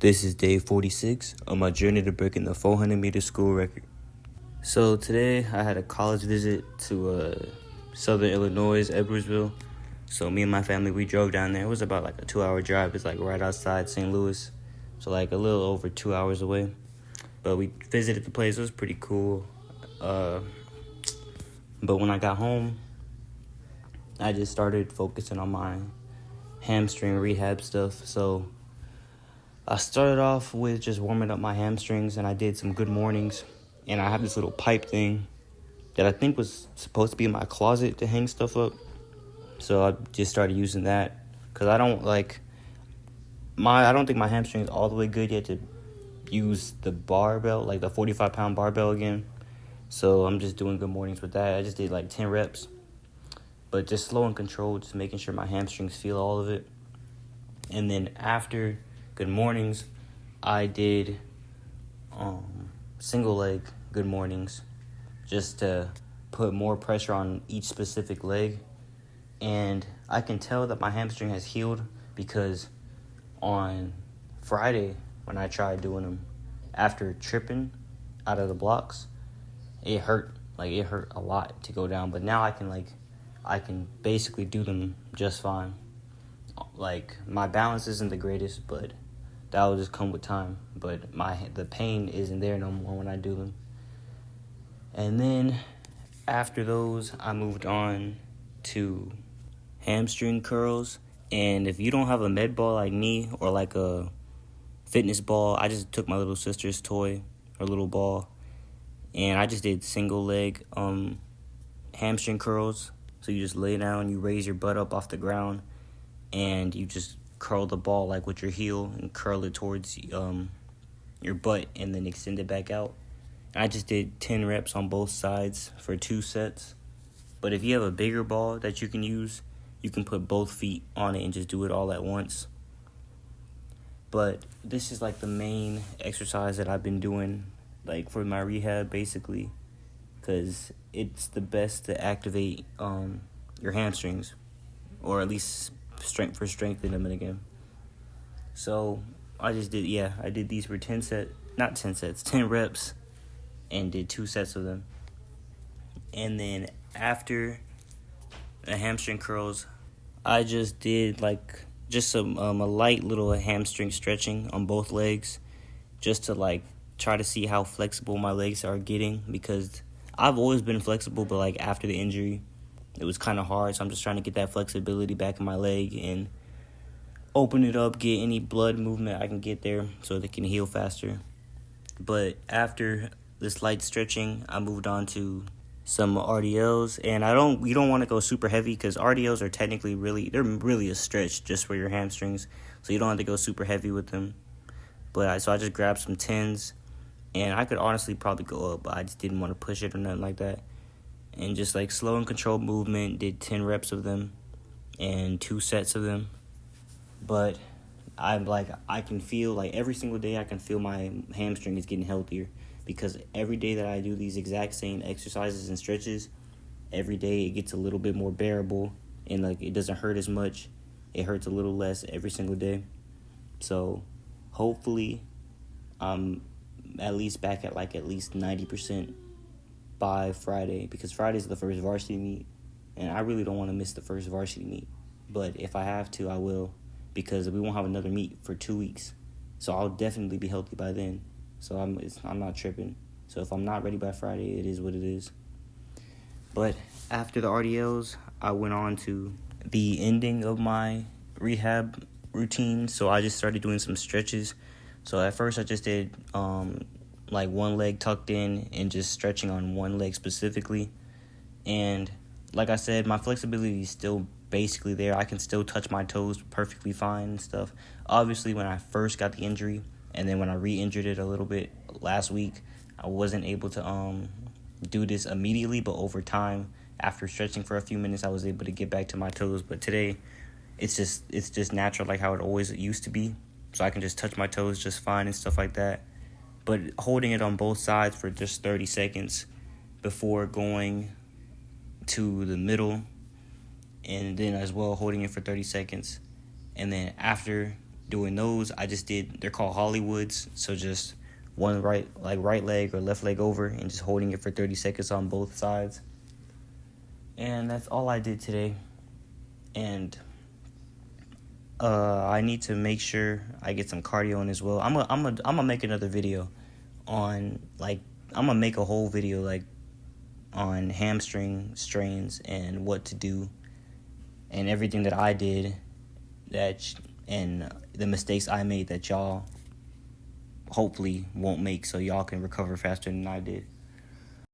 This is day 46 on my journey to breaking the 400-meter school record. So today I had a college visit to Southern Illinois, Edwardsville. So me and my family, we drove down there. It was about like a 2-hour drive. It's like right outside St. Louis. So like a little over 2 hours away. But we visited the place. It was pretty cool. But when I got home, I just started focusing on my hamstring rehab stuff. So I started off with just warming up my hamstrings, and I did some good mornings. And I have this little pipe thing that I think was supposed to be in my closet to hang stuff up. So I just started using that because I don't think my hamstring is all the way good yet to use the barbell, like the 45-pound barbell again. So I'm just doing good mornings with that. I just did like 10 reps, but just slow and controlled, just making sure my hamstrings feel all of it. And then after good mornings, I did single leg good mornings just to put more pressure on each specific leg. And I can tell that my hamstring has healed because on Friday when I tried doing them after tripping out of the blocks, it hurt. Like it hurt a lot to go down, but now I can basically do them just fine. Like my balance isn't the greatest, but that will just come with time. But the pain isn't there no more when I do them. And then after those, I moved on to hamstring curls. And if you don't have a med ball like me or like a fitness ball, I just took my little sister's toy or little ball, and I just did single leg hamstring curls. So you just lay down, you raise your butt up off the ground, and you just curl the ball like with your heel and curl it towards your butt and then extend it back out. I just did 10 reps on both sides for 2 sets. But if you have a bigger ball that you can use, you can put both feet on it and just do it all at once. But this is like the main exercise that I've been doing like for my rehab basically, because it's the best to activate your hamstrings, or at least strengthen them again. So I did these for 10 reps, and did 2 sets of them. And then after the hamstring curls, I just did some a light little hamstring stretching on both legs, just to try to see how flexible my legs are getting, because I've always been flexible, but after the injury, it was kind of hard. So I'm just trying to get that flexibility back in my leg and open it up, get any blood movement I can get there so they can heal faster. But after this light stretching, I moved on to some RDLs, and you don't want to go super heavy because RDLs are technically they're really a stretch just for your hamstrings, so you don't have to go super heavy with them. But so I just grabbed some 10s, and I could honestly probably go up, but I just didn't want to push it or nothing like that. And just slow and controlled movement, did 10 reps of them and 2 sets of them. But I can feel every single day I can feel my hamstring is getting healthier, because every day that I do these exact same exercises and stretches, every day it gets a little bit more bearable, and it doesn't hurt as much. It hurts a little less every single day. So hopefully I'm at least back at at least 90% by Friday, because Friday's the first varsity meet, and I really don't want to miss the first varsity meet. But if I have to, I will, because we won't have another meet for 2 weeks. So I'll definitely be healthy by then. So I'm not tripping. So if I'm not ready by Friday, it is what it is. But after the RDLs, I went on to the ending of my rehab routine. So I just started doing some stretches. So at first I just did one leg tucked in and just stretching on one leg specifically. And like I said, my flexibility is still basically there. I can still touch my toes perfectly fine and stuff. Obviously, when I first got the injury, and then when I re-injured it a little bit last week, I wasn't able to do this immediately, but over time, after stretching for a few minutes, I was able to get back to my toes. But today, it's just natural, like how it always used to be. So I can just touch my toes just fine and stuff like that. But holding it on both sides for just 30 seconds before going to the middle, and then as well holding it for 30 seconds. And then after doing those, they're called Hollywoods. So just one right leg or left leg over and just holding it for 30 seconds on both sides. And that's all I did today. And I need to make sure I get some cardio in as well. I'm gonna make another video on, like, I'm gonna make a whole video like on hamstring strains and what to do and everything that I did and the mistakes I made that y'all hopefully won't make, so y'all can recover faster than I did.